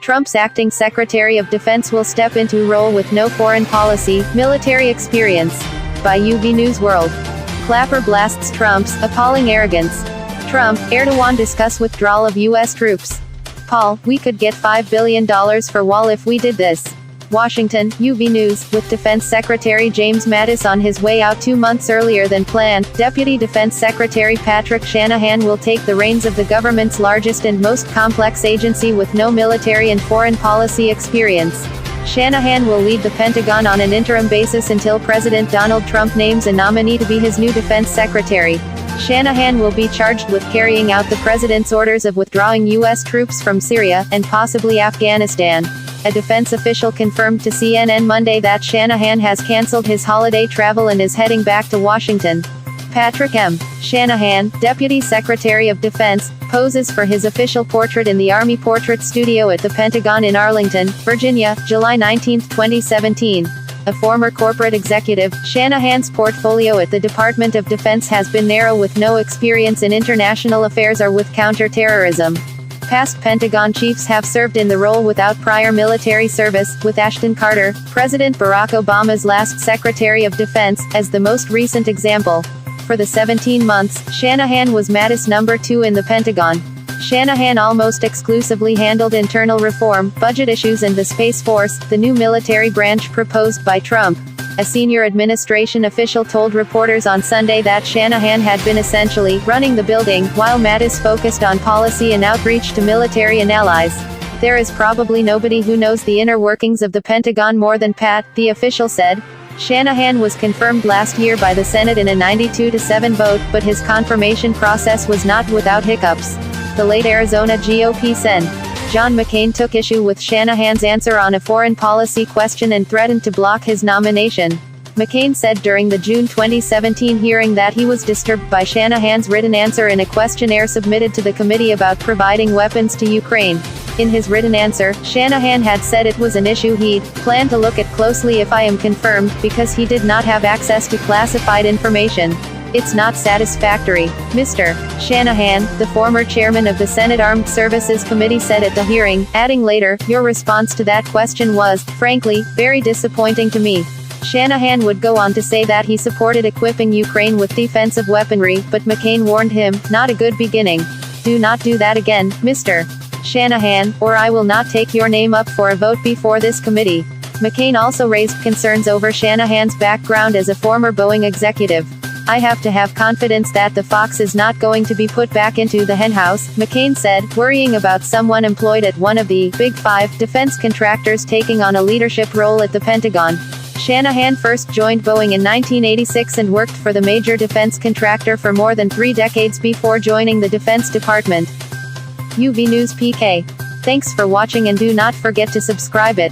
Trump's acting Secretary of Defense will step into role with no foreign policy, military experience. By UV News World. Clapper blasts Trump's appalling arrogance. Trump, Erdogan discuss withdrawal of U.S. troops. Paul, we could get $5 billion for wall if we did this. Washington, UV News, with Defense Secretary James Mattis on his way out 2 months earlier than planned, Deputy Defense Secretary Patrick Shanahan will take the reins of the government's largest and most complex agency with no military and foreign policy experience. Shanahan will lead the Pentagon on an interim basis until President Donald Trump names a nominee to be his new defense secretary. Shanahan will be charged with carrying out the president's orders of withdrawing U.S. troops from Syria, and possibly Afghanistan. A defense official confirmed to CNN Monday that Shanahan has canceled his holiday travel and is heading back to Washington. Patrick M. Shanahan, Deputy Secretary of Defense, poses for his official portrait in the Army Portrait Studio at the Pentagon in Arlington, Virginia, July 19, 2017. A former corporate executive, Shanahan's portfolio at the Department of Defense has been narrow with no experience in international affairs or with counterterrorism. Past Pentagon chiefs have served in the role without prior military service, with Ashton Carter, President Barack Obama's last Secretary of Defense, as the most recent example. For the 17 months, Shanahan was Mattis' number 2 in the Pentagon. Shanahan almost exclusively handled internal reform, budget issues and the Space Force, the new military branch proposed by Trump. A senior administration official told reporters on Sunday that Shanahan had been essentially running the building, while Mattis focused on policy and outreach to military and allies. There is probably nobody who knows the inner workings of the Pentagon more than Pat, the official said. Shanahan was confirmed last year by the Senate in a 92-7 vote, but his confirmation process was not without hiccups. The late Arizona GOP Sen. John McCain took issue with Shanahan's answer on a foreign policy question and threatened to block his nomination. McCain said during the June 2017 hearing that he was disturbed by Shanahan's written answer in a questionnaire submitted to the committee about providing weapons to Ukraine. In his written answer, Shanahan had said it was an issue he'd plan to look at closely if I am confirmed, because he did not have access to classified information. It's not satisfactory, Mr. Shanahan, the former chairman of the Senate Armed Services Committee said at the hearing, adding later, your response to that question was, frankly, very disappointing to me. Shanahan would go on to say that he supported equipping Ukraine with defensive weaponry, but McCain warned him, not a good beginning. Do not do that again, Mr. Shanahan, or I will not take your name up for a vote before this committee. McCain also raised concerns over Shanahan's background as a former Boeing executive. I have to have confidence that the fox is not going to be put back into the henhouse, McCain said, worrying about someone employed at one of the Big Five defense contractors taking on a leadership role at the Pentagon. Shanahan first joined Boeing in 1986 and worked for the major defense contractor for more than 3 decades before joining the Defense Department. UV News PK. Thanks for watching and do not forget to subscribe it.